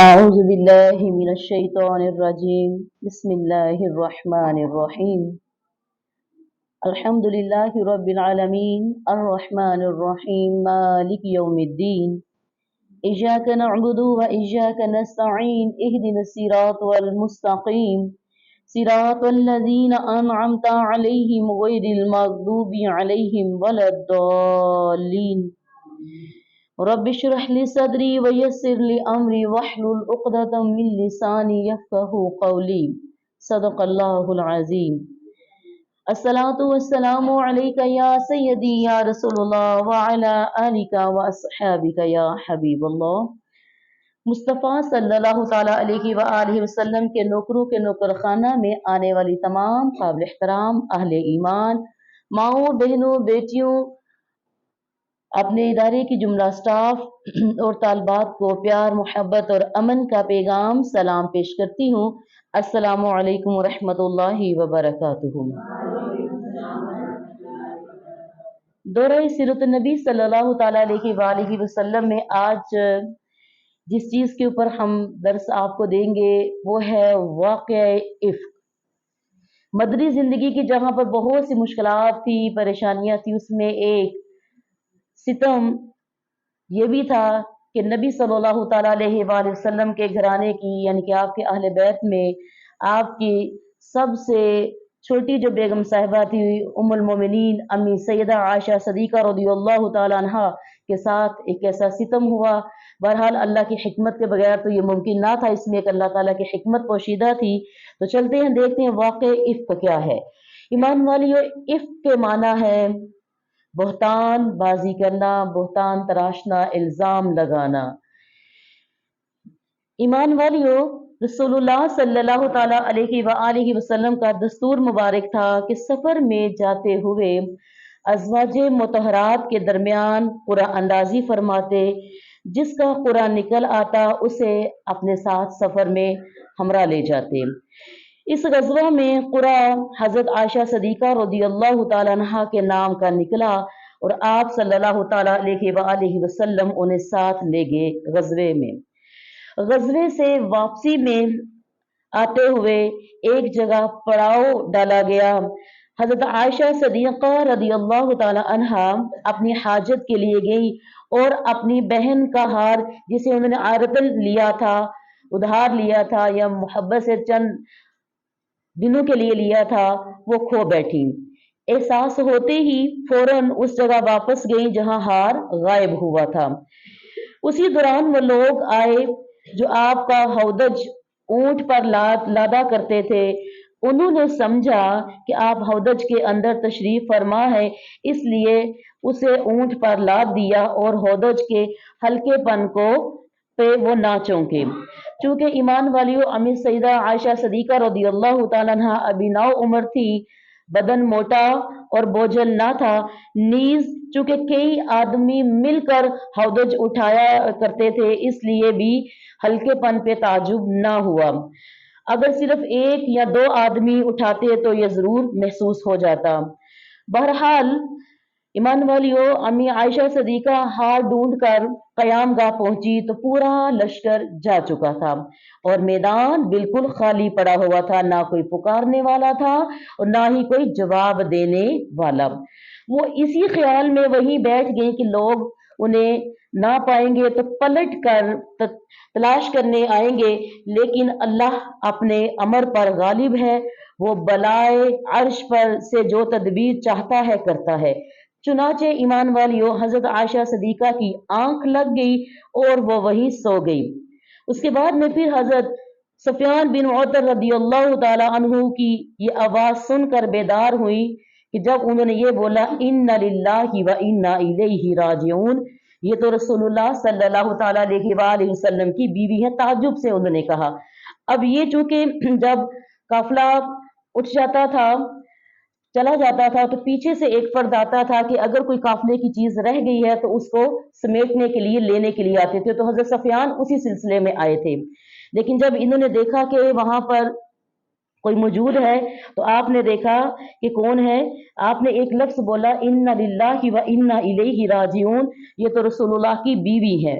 أعوذ بالله من الشيطان الرجيم بسم الله الرحمن الرحيم الحمد لله رب العالمين الرحمن الرحيم مالك يوم الدين إياك نعبد وإياك نستعين اهدنا الصراط المستقيم صراط الذين أنعمت عليهم غير المغضوب عليهم ولا الضالين رب اشرح لي صدري ويسر لي أمري واحلل عقدة من لساني يفقهوا قولي صدق الله العظيم الصلاة والسلام عليك يا سيدي يا رسول الله وعلى آلك وأصحابك يا حبيب الله مصطفیٰ صلی اللہ تعالیٰ علیہ وآلہ وسلم کے نوکروں کے نوکر خانہ میں آنے والی تمام قابل احترام اہل ایمان ماؤں بہنوں بیٹیوں اپنے ادارے کی جملہ سٹاف اور طالبات کو پیار محبت اور امن کا پیغام سلام پیش کرتی ہوں۔ السلام علیکم ورحمۃ اللہ وبرکاتہ۔ دورہ سیرت النبی صلی اللہ تعالیٰ علیہ وآلہ وسلم میں آج جس چیز کے اوپر ہم درس آپ کو دیں گے وہ ہے واقعہ عفق۔ مدنی زندگی کی جہاں پر بہت سی مشکلات تھی، پریشانیاں تھی، اس میں ایک ستم یہ بھی تھا کہ نبی صلی اللہ تعالیٰ علیہ وآلہ وسلم کے گھرانے کی یعنی کہ آپ کے اہل بیت میں آپ کی سب سے چھوٹی جو بیگم صاحبہ تھی ام المومنین امی سیدہ عائشہ صدیقہ رضی اللہ تعالیٰ عنہا کے ساتھ ایک ایسا ستم ہوا۔ بہرحال اللہ کی حکمت کے بغیر تو یہ ممکن نہ تھا، اس میں ایک اللہ تعالیٰ کی حکمت پوشیدہ تھی۔ تو چلتے ہیں دیکھتے ہیں واقع عفق کیا ہے۔ ایمان والیو، عفق کے معنی ہے بہتان بازی کرنا، بہتان تراشنا، الزام لگانا۔ ایمان والیو، رسول اللہ صلی اللہ تعالیٰ علیہ وآلہ وسلم کا دستور مبارک تھا کہ سفر میں جاتے ہوئے ازواج مطہرات کے درمیان قرعہ اندازی فرماتے، جس کا قرعہ نکل آتا اسے اپنے ساتھ سفر میں ہمراہ لے جاتے۔ اس غزوہ میں قرعہ حضرت عائشہ صدیقہ رضی اللہ تعالیٰ عنہا کے نام کا نکلا اور آپ صلی اللہ تعالیٰ علیہ وآلہ وسلم انہیں ساتھ لے گئے غزوے میں۔ غزوے سے واپسی میں آتے ہوئے ایک جگہ پڑاؤ ڈالا گیا۔ حضرت عائشہ صدیقہ رضی اللہ تعالیٰ عنہا اپنی حاجت کے لیے گئی اور اپنی بہن کا ہار جسے انہوں نے عارتن لیا تھا، ادھار لیا تھا یا محبت سے چند دنوں کے لیے لیا تھا، وہ کھو بیٹھی۔ احساس ہوتے ہی فوراً اس جگہ واپس گئی جہاں ہار غائب ہوا تھا۔ اسی دوران وہ لوگ آئے جو آپ کا ہودج اونٹ پر لادا کرتے تھے۔ انہوں نے سمجھا کہ آپ ہودج کے اندر تشریف فرما ہے، اس لیے اسے اونٹ پر لاد دیا اور ہودج کے ہلکے پن کو پہ وہ نہ چونکے۔ چونکہ ایمان والیوں، امی سیدہ عائشہ صدیقہ رضی اللہ تعالیٰ عنہ ابھی نو عمر تھی، بدن موٹا اور بوجھل نہ تھا، نیز چونکہ کئی آدمی مل کر ہودج اٹھایا کرتے تھے، اس لیے بھی ہلکے پن پہ تعجب نہ ہوا۔ اگر صرف ایک یا دو آدمی اٹھاتے تو یہ ضرور محسوس ہو جاتا۔ بہرحال ایمان والیوں، امی عائشہ صدیقہ ہار ڈھونڈ کر قیام گاہ پہنچی تو پورا لشکر جا چکا تھا اور میدان بالکل خالی پڑا ہوا تھا، نہ کوئی پکارنے والا تھا اور نہ ہی کوئی جواب دینے والا۔ وہ اسی خیال میں وہیں بیٹھ گئی کہ لوگ انہیں نہ پائیں گے تو پلٹ کر تلاش کرنے آئیں گے، لیکن اللہ اپنے امر پر غالب ہے، وہ بالائے عرش پر سے جو تدبیر چاہتا ہے کرتا ہے۔ چنانچہ ایمان والیوں، حضرت عائشہ صدیقہ کی آنکھ لگ گئی اور وہ وہیں سو گئی۔ اس کے بعد میں پھر حضرت سفیان بن معطل رضی اللہ تعالیٰ عنہ کی یہ آواز سن کر بیدار ہوئی کہ جب انہوں نے یہ بولا ان للہ و انا الیہ راجعون، یہ تو رسول اللہ صلی اللہ تعالیٰ علیہ وآلہ وسلم کی بیوی ہے۔ تعجب سے انہوں نے کہا۔ اب یہ چونکہ جب قافلہ اٹھ جاتا تھا، چلا جاتا تھا، تو پیچھے سے ایک فرد آتا تھا کہ اگر کوئی قافلے کی چیز رہ گئی ہے تو اس کو سمیٹنے کے لیے لینے کے لیے آتے تھے، تو حضرت سفیان اسی سلسلے میں آئے تھے۔ لیکن جب انہوں نے دیکھا کہ وہاں پر کوئی موجود ہے تو آپ نے دیکھا کہ کون ہے، آپ نے ایک لفظ بولا ان للہ و انا الیہ راجعون، یہ تو رسول اللہ کی بیوی ہے۔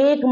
1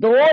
2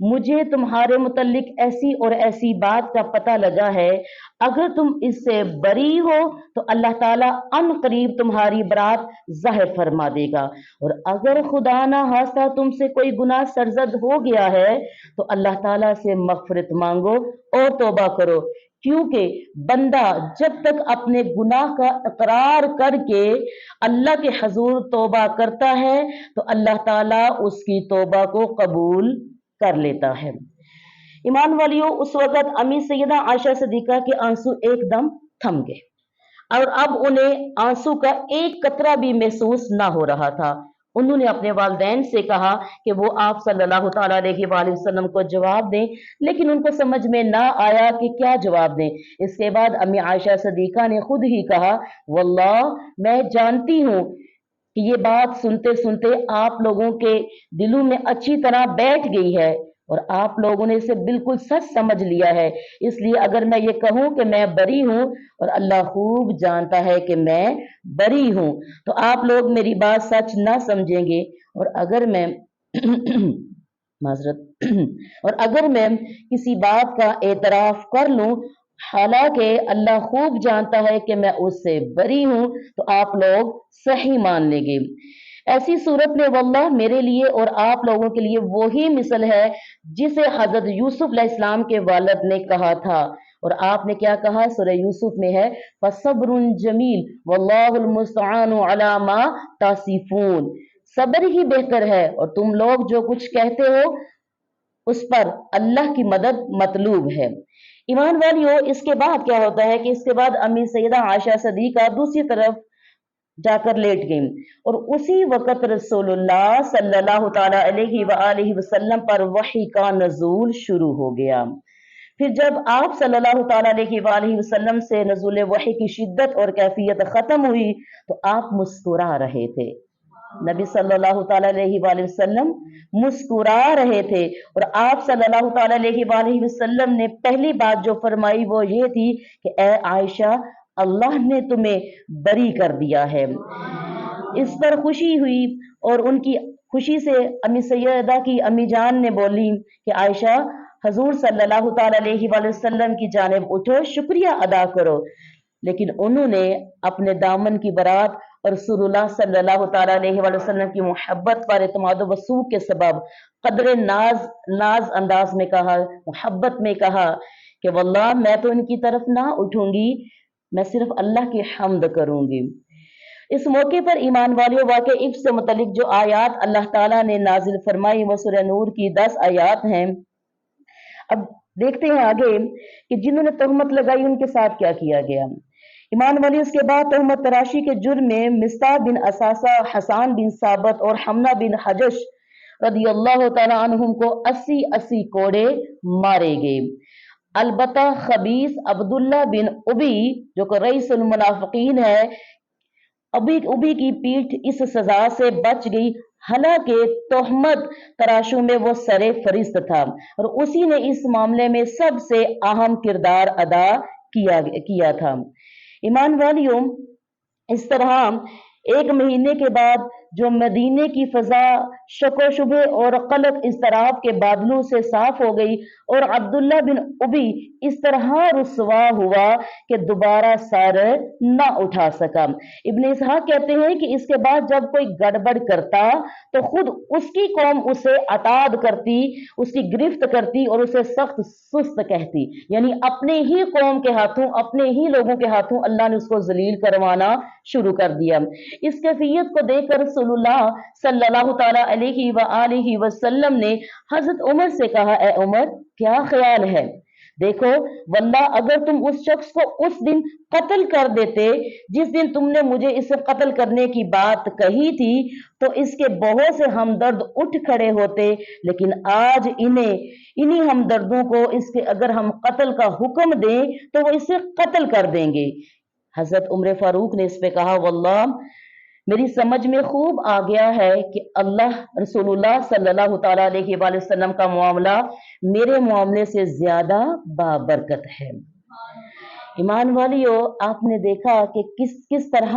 مجھے تمہارے متعلق ایسی اور ایسی بات کا پتہ لگا ہے، اگر تم اس سے بری ہو تو اللہ تعالیٰ ان قریب تمہاری برات ظاہر فرما دے گا، اور اگر خدا نہ خواستہ تم سے کوئی گناہ سرزد ہو گیا ہے تو اللہ تعالیٰ سے مغفرت مانگو اور توبہ کرو، کیونکہ بندہ جب تک اپنے گناہ کا اقرار کر کے اللہ کے حضور توبہ کرتا ہے تو اللہ تعالیٰ اس کی توبہ کو قبول کر لیتا ہے۔ ایمان والیوں، اس وقت امی سیدہ عائشہ صدیقہ کے آنسو ایک دم تھم گئے اور اب انہیں آنسو کا ایک قطرہ بھی محسوس نہ ہو رہا تھا۔ انہوں نے اپنے والدین سے کہا کہ وہ آپ صلی اللہ تعالیٰ علیہ وآلہ وسلم کو جواب دیں، لیکن ان کو سمجھ میں نہ آیا کہ کیا جواب دیں۔ اس کے بعد امی عائشہ صدیقہ نے خود ہی کہا، واللہ میں جانتی ہوں کہ یہ بات سنتے سنتے آپ لوگوں کے دلوں میں اچھی طرح بیٹھ گئی ہے اور آپ لوگوں نے اسے بالکل سچ سمجھ لیا ہے، اس لیے اگر میں یہ کہوں کہ میں بری ہوں اور اللہ خوب جانتا ہے کہ میں بری ہوں تو آپ لوگ میری بات سچ نہ سمجھیں گے، اور اگر میں معذرت اور اگر میں کسی بات کا اعتراف کر لوں حالانکہ اللہ خوب جانتا ہے کہ میں اس سے بری ہوں تو آپ لوگ صحیح مان لیں گے۔ ایسی صورت میں واللہ میرے لیے اور آپ لوگوں کے لیے وہی مثل ہے جسے حضرت یوسف علیہ السلام کے والد نے کہا تھا، اور آپ نے کیا کہا؟ سورہ یوسف میں ہے فَصَبْرٌ جَمِيلٌ وَاللَّهُ الْمُسْتَعَانُ عَلَى مَا تَصِفُونَ، صبر ہی بہتر ہے اور تم لوگ جو کچھ کہتے ہو اس پر اللہ کی مدد مطلوب ہے۔ ایمان والیوں، اس کے بعد کیا ہوتا ہے کہ اس کے بعد امی سیدہ عائشہ صدیقہ دوسری طرف جا کر لیٹ گئیں اور اسی وقت رسول اللہ صلی اللہ تعالیٰ علیہ وآلہ وسلم پر وحی کا نزول شروع ہو گیا۔ پھر جب آپ صلی اللہ تعالیٰ علیہ وآلہ وسلم سے نزول وحی کی شدت اور کیفیت ختم ہوئی تو آپ مسکرا رہے تھے۔ نبی صلی اللہ تعالیٰ علیہ وآلہ وسلم مسکرا رہے تھے اور آپ صلی اللہ تعالیٰ علیہ وآلہ وسلم نے پہلی بات جو فرمائی وہ یہ تھی کہ اے عائشہ، اللہ نے تمہیں بری کر دیا ہے۔ اس پر خوشی ہوئی اور ان کی خوشی سے امی سیدہ کی امی جان نے بولی کہ عائشہ، حضور صلی اللہ تعالیٰ علیہ وآلہ وسلم کی جانب اٹھو، شکریہ ادا کرو، لیکن انہوں نے اپنے دامن کی برات اور رسول اللہ صلی اللہ تعالیٰ علیہ وآلہ وسلم کی محبت پر اعتماد و وثوق کے سبب قدر ناز انداز میں کہا، محبت میں کہا کہ واللہ میں تو ان کی طرف نہ اٹھوں گی، میں صرف اللہ کی حمد کروں گی۔ اس موقع پر ایمان والیوں، واقع عفت سے متعلق جو آیات اللہ تعالیٰ نے نازل فرمائی وہ سورہ نور کی 10 آیات ہیں۔ اب دیکھتے ہیں آگے کہ جنہوں نے تہمت لگائی ان کے ساتھ کیا کیا گیا۔ ایمان والی، اس کے بعد تہمت تراشی کے جرم میں مصطح بن اساسہ، حسان بن ثابت اور حمنہ بن حجش رضی اللہ تعالیٰ عنہم کو 80 کوڑے مارے گئے۔ البتہ خبیث عبداللہ بن ابی جو کہ رئیس المنافقین ہے، ابی کی پیٹھ اس سزا سے بچ گئی، حالانکہ تہمت تراشوں میں وہ سر فہرست تھا اور اسی نے اس معاملے میں سب سے اہم کردار ادا کیا تھا۔ ایمان والیوں، اس طرح ایک مہینے کے بعد جو مدینے کی فضا شک و شبہ اور قلق اضطراب کے بادلوں سے صاف ہو گئی اور عبداللہ بن ابی اس طرح رسوا ہوا کہ دوبارہ سر نہ اٹھا سکا۔ ابن اسحاق کہتے ہیں کہ اس کے بعد جب کوئی گڑبڑ کرتا تو خود اس کی قوم اسے عتاد کرتی، اس کی گرفت کرتی اور اسے سخت سست کہتی، یعنی اپنے ہی قوم کے ہاتھوں، اپنے ہی لوگوں کے ہاتھوں اللہ نے اس کو ذلیل کروانا شروع کر دیا۔ اس کیفیت کو دیکھ کر رسول اللہ صلی اللہ تعالیٰ علیہ وآلہ وسلم نے حضرت عمر سے کہا، اے عمر، کیا خیال ہے؟ دیکھو واللہ اگر تم اس شخص کو اس دن قتل کر دیتے جس دن تم نے مجھے اسے قتل کرنے کی بات کہی تھی تو اس کے بہت سے ہمدرد اٹھ کھڑے ہوتے، لیکن آج انہی ہمدردوں کو اس کے اگر ہم قتل کا حکم دیں تو وہ اسے قتل کر دیں گے۔ حضرت عمر فاروق نے اس پہ کہا، واللہ میری سمجھ میں خوب آ گیا ہے کہ اللہ رسول اللہ صلی اللہ تعالیٰ علیہ وآلہ وسلم کا معاملہ میرے معاملے سے زیادہ بابرکت ہے۔ ایمان والیوں، آپ نے دیکھا کہ کس طرح